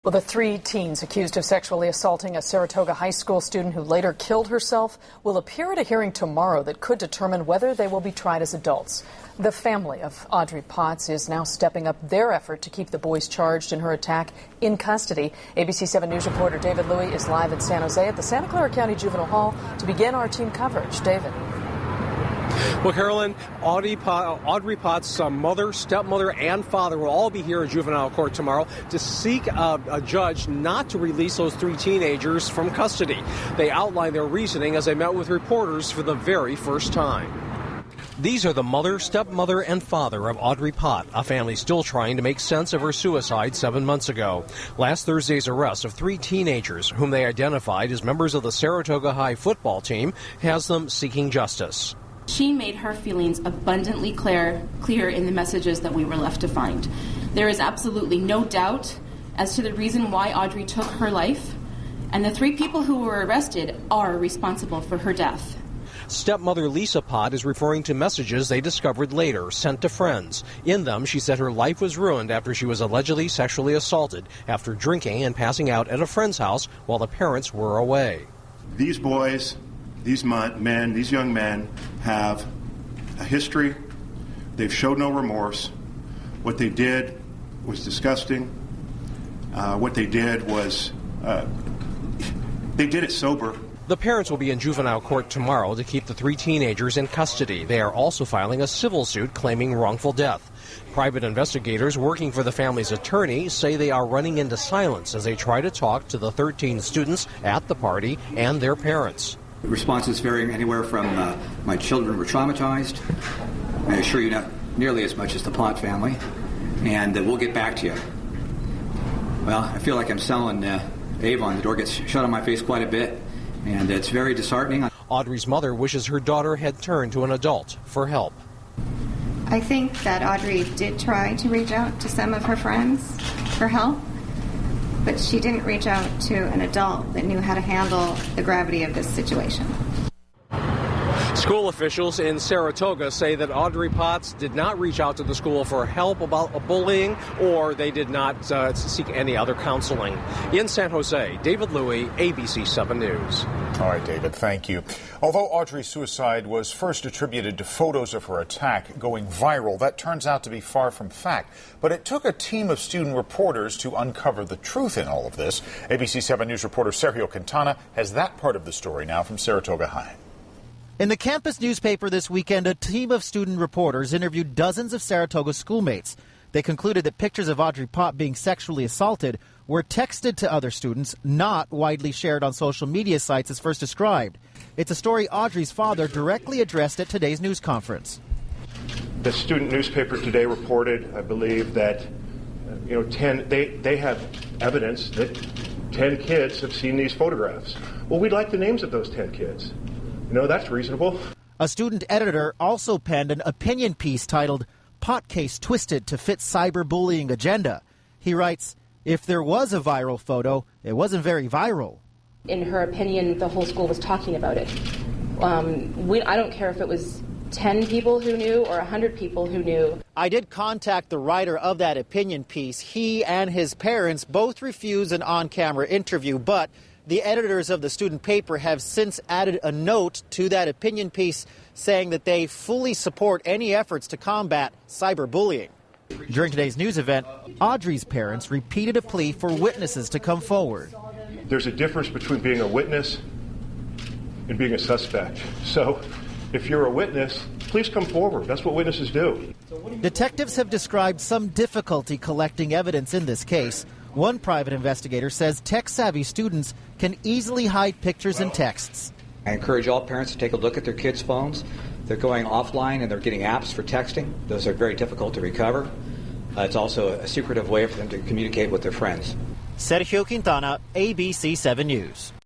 Well, the three teens accused of sexually assaulting a Saratoga high school student who later killed herself will appear at a hearing tomorrow that could determine whether they will be tried as adults. The family of Audrey Potts is now stepping up their effort to keep the boys charged in her attack in custody. ABC 7 News reporter David Louie is live in San Jose at the Santa Clara County Juvenile Hall to begin our team coverage. David. Well, Carolyn, Audrey Potts' mother, stepmother, and father will all be here in juvenile court tomorrow to seek a judge not to release those three teenagers from custody. They outlined their reasoning as they met with reporters for the very first time. These are the mother, stepmother, and father of Audrey Potts, a family still trying to make sense of her suicide 7 months ago. Last Thursday's arrest of three teenagers, whom they identified as members of the Saratoga High football team, has them seeking justice. She made her feelings abundantly clear in the messages that we were left to find. There is absolutely no doubt as to the reason why Audrey took her life, and the three people who were arrested are responsible for her death. Stepmother Lisa Potts is referring to messages they discovered later, sent to friends. In them, she said her life was ruined after she was allegedly sexually assaulted after drinking and passing out at a friend's house while the parents were away. These boys, these men, these young men have a history. They've showed no remorse. What they did was disgusting. What they did was, they did it sober. The parents will be in juvenile court tomorrow to keep the three teenagers in custody. They are also filing a civil suit claiming wrongful death. Private investigators working for the family's attorney say they are running into silence as they try to talk to the 13 students at the party and their parents. Responses varying anywhere from my children were traumatized, I assure you not nearly as much as the Plott family, and we'll get back to you. Well, I feel like I'm selling Avon. The door gets shut on my face quite a bit, and it's very disheartening. Audrey's mother wishes her daughter had turned to an adult for help. I think that Audrey did try to reach out to some of her friends for help, but she didn't reach out to an adult that knew how to handle the gravity of this situation. School officials in Saratoga say that Audrey Potts did not reach out to the school for help about bullying, or they did not seek any other counseling. In San Jose, David Louie, ABC 7 News. All right, David, thank you. Although Audrey's suicide was first attributed to photos of her attack going viral, that turns out to be far from fact. But it took a team of student reporters to uncover the truth in all of this. ABC 7 News reporter Sergio Quintana has that part of the story now from Saratoga High. In the campus newspaper this weekend, a team of student reporters interviewed dozens of Saratoga schoolmates. They concluded that pictures of Audrey Potts being sexually assaulted were texted to other students, not widely shared on social media sites as first described. It's a story Audrey's father directly addressed at today's news conference. The student newspaper today reported, I believe, that they have evidence that 10 kids have seen these photographs. Well, we'd like the names of those 10 kids. That's reasonable. A student editor also penned an opinion piece titled, "Pot Case Twisted to Fit Cyberbullying Agenda." He writes, "If there was a viral photo, it wasn't very viral." In her opinion, the whole school was talking about it. I don't care if it was 10 people who knew or 100 people who knew. I did contact the writer of that opinion piece. He and his parents both refused an on-camera interview, but the editors of the student paper have since added a note to that opinion piece saying that they fully support any efforts to combat cyberbullying. During today's news event, Audrey's parents repeated a plea for witnesses to come forward. There's a difference between being a witness and being a suspect. So if you're a witness, please come forward. That's what witnesses do. Detectives have described some difficulty collecting evidence in this case. One private investigator says tech-savvy students can easily hide pictures and texts. I encourage all parents to take a look at their kids' phones. They're going offline and they're getting apps for texting. Those are very difficult to recover. It's also a secretive way for them to communicate with their friends. Sergio Quintana, ABC 7 News.